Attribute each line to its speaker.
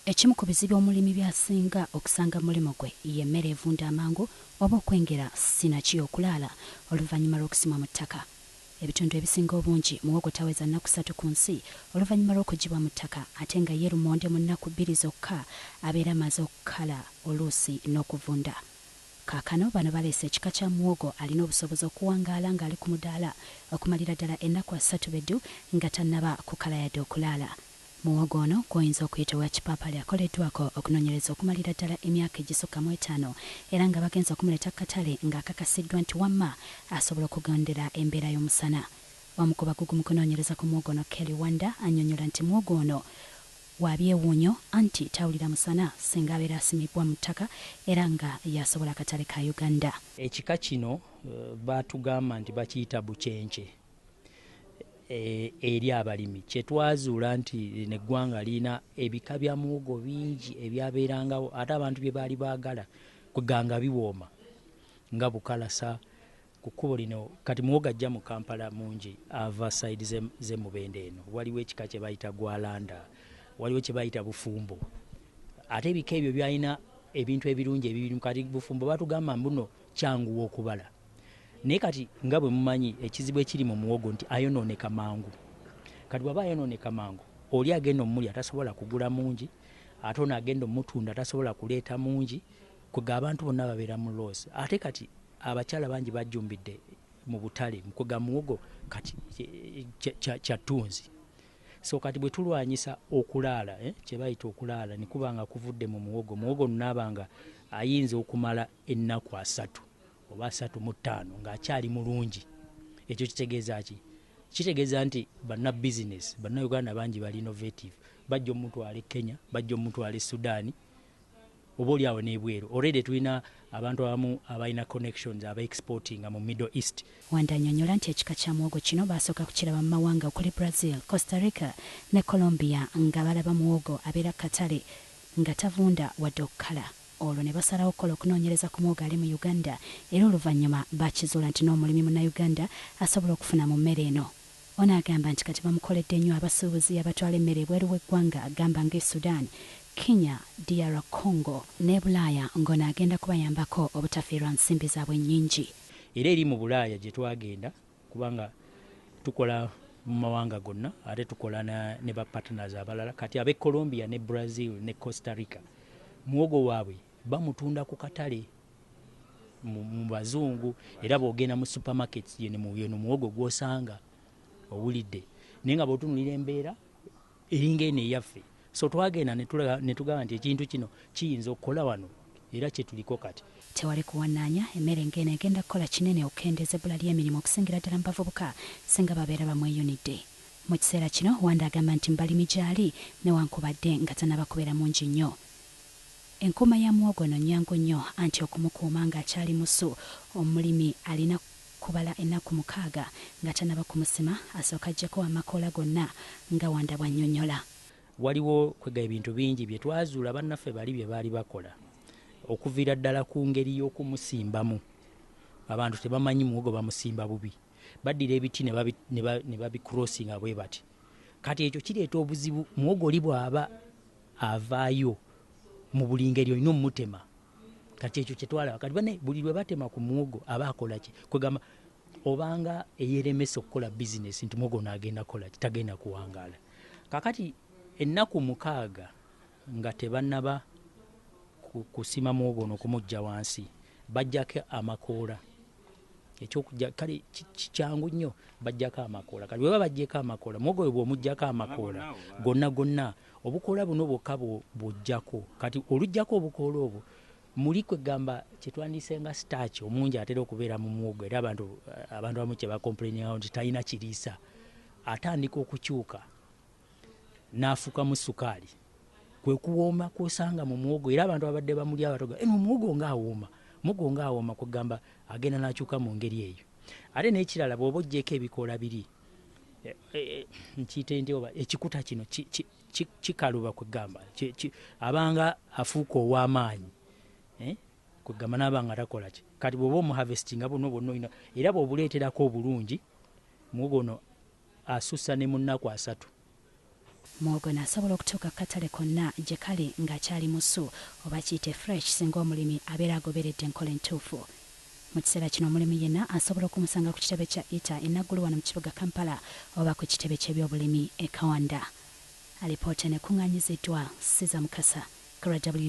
Speaker 1: Ekimu ku bizibu omulimi byasinga okusanga mulimo gwe y'emmere evunda amangu oba okwengera sinaki okulaala oluvannyuma lw'okusimwa mu ttaka. Ebitundu ebisinga obungi muwogo taweza nnaku 3 ku nsi oluvannyuma lw'okugibwa mu ttaka ate nga ye lumonde mu nnaku 2 zokka abeera amaze okukala oluusi n'okuvunda. Kaakano bano baleese ekika kya muwogo alina obusobozi okuwangaala ng'ali ku mudaala okumalira ddala ennaku 3 beddu nga tannaba kukala yadde okulaala. Muwogo ono gw'oyinza okuyita wa kipaapaali akoleddwako okunoonyereza okumalira ddala emyaka egisukka mu 5 era nga bagenza okumuleeta katale ng'akakasiddwa nti wamma asobola okugondera embeera y'omusana. Omu ku bakugu mu kunoonyereza ku muwogo ono Kelly Wanda annyonnyola nti muwogo ono wabyewuunyo anti tawulira musana singa abeera asimibwa mu ttaka era nga yasobola akatale ka Uganda.
Speaker 2: Ekika kino baatugamba nti bakiyita bukyenke eri abalimi. Kyetwazuula nti neggwanga lirina ebika bya muwogo bingi ebyabeerangawo ate abantu bye baali baagala kweganga biwooma nga bukalasa ku kkubo lino. Kati muwogo ajja mu Kampala mungi ava sayidi z'Emubende eno. Waliwo ekika kye bayita Gwalanda, waliwo kye bayita Bufumbo. Ate ebika ebyo byalina ebintu ebirungi ebirimu. Kati Bufumbo batugamba mbuno kyanguwa okubala. Naye kati nga bwe mumanyi ekizibu ekiri mu muwogo nti ayonooneka mangu. Kati bw'aba ayonooneka mangu oli agenda omuli atasobola kugula mungi ate ono agenda omutunda atasobola kuleeta mungi kwega abantu bonna babeera mu loosi. Ate kati abakyala bangi bajjumbidde mu butale kwega muwogo kati kyattunzi. So kati bwe tulwanyisa okulaala kye bayita okulaala ne kuba nga kuvudde mu muwogo. Muwogo naabanga ayinza okumala ennaku 3 oba 3 mu 5 ng'akyali mulungi. Ekyo kitegeeza ki? Kitegeeza nti bannabizinesi bannayuganda bangi bali innovative. Bajja omutwala e Kenya, bajja omutwala e Sudan oba oli awo n'ebweru. Already tulina abantu abamu abalina connections aba exporting mu Middle East.
Speaker 1: Wanda annyonnyola nti ekika kya muwogo kino baasooka kukiraba mu mawanga okuli Brazil, Costa Rica ne Colombia nga balaba muwogo abeera katale nga tavunda wadde okukala. Olwo ne basalawo okukola okunoonyereza ku muwogo ali mu Uganda era oluvannyuma bakizuula nti n'omulimi munnayuganda asobola okufuna mu mmere eno. Ono agamba nti kati bamukoledde nnyo abasuubuzi abatwala emmere ebweru w'eggwanga agamba ng'e Sudan, Kenya, DR Congo ne Bulaaya ng'ono agenda kubayambako obutafiirwa nsimbi zaabwe nnyingi.
Speaker 2: Era eri mu Bulaaya gye twagenda kubanga tukola mu mawanga gonna ate tukola ne ba partners abalala. Kati ab'e Colombia ne Brazil ne Costa Rica muwogo waabwe bamutunda ku katale mu bazungu era bw'ogenda mu supermarkets yeno muwogo gw'osanga owulidde naye nga bw'otunulira embeera eringa eno eyaffe. So twagenda ne tugamba nti ekintu kino kiyinza okukola wano era kye tuliko kati.
Speaker 1: Tewali kuwannaanya emmere ng'eno egenda kukola kinene okukendeeza ebbula ly'emirimu okusingira ddala mu bavubuka singa babeera bamweyunidde. Mu kiseera kino Wanda agamba nti mbalimi gy'ali newankubadde nga tannaba kubeera mungi nnyo. Enkuuma ya muwogo ono nnyangu nnyo anti okumukuuma ng'akyali musu omulimi alina kubala ennaku 6 nga tannaba kumusima asooka aggyeko amakoola gonna nga Wanda bw'annyonnyola.
Speaker 2: Waliwo kwega ebintu bingi bye twazuula bannaffe bali bye baali bakola okuviira ddala ku ngeri y'okumusimbamu. Abantu tebamanyi muwogo bamusimba bubi, baddira ebiti ne babicrossinga bwe bati. Kati ekyo kireeta obuzibu. Muwogo oli bw'aba avaayo mu buli ngeri olina omutema. Kati ekyo kye twalaba. Kati buli lwe batema ku muwogo aba akola ki? Kwegamba obanga eyeremesa okukola bizinesi nti muwogo n'agenda kola ki? Tagenda kuwangaala. Kakati ennaku 6 nga tebannaba kusima muwogo ono kumujja wansi bajjako amakoola. Ekyokujja kale kyangu nnyo bajjako amakoola. Kati bwe baba bajjeko amakoola muwogo we bw'omuggyako amakoola gonna obukoola buno bwokka bw'ojjako. Kati oluggyako obukoola obwo muli kwegamba kye twandise nga starch omungi atera okubeera mu muwogo era abantu abamu kye bakomplainingawo nti talina kiriisa. Atandika okukyuka n'afuukamu sukaali. Kwe kuwooma kw'osanga mu muwogo era abantu abadde bamuli abatoga muwogo ng'awooma kwegamba agenda n'akyuka mu ngeri eyo. Ate n'ekirala bw'oba oggyeko ebikoola biri nkiyite nti oba ekikuta kino kikaluba kwegamba abanga afuuka ow'amaanyi kwegamba n'abanga takola ki. Kati bw'oba omuharvestinga buno bwonna olina era bw'obuleeterako obulungi muwogo ono asussa ne mu nnaku 3
Speaker 1: muwogo n'asobola okutuuka katale konna gye kali ng'akyali musu oba kiyite fresh singa omulimi abeera agoberedde enkola entuufu. Mu kiseera kino omulimi yenna asobola okumusanga ku kitebe kya ita enaggulu wano mu kibuga Kampala oba ku kitebe ky'ebyobulimi e Kawanda. Alipoota eno ekuŋŋaanyiziddwa Siza Mukasa, KRW.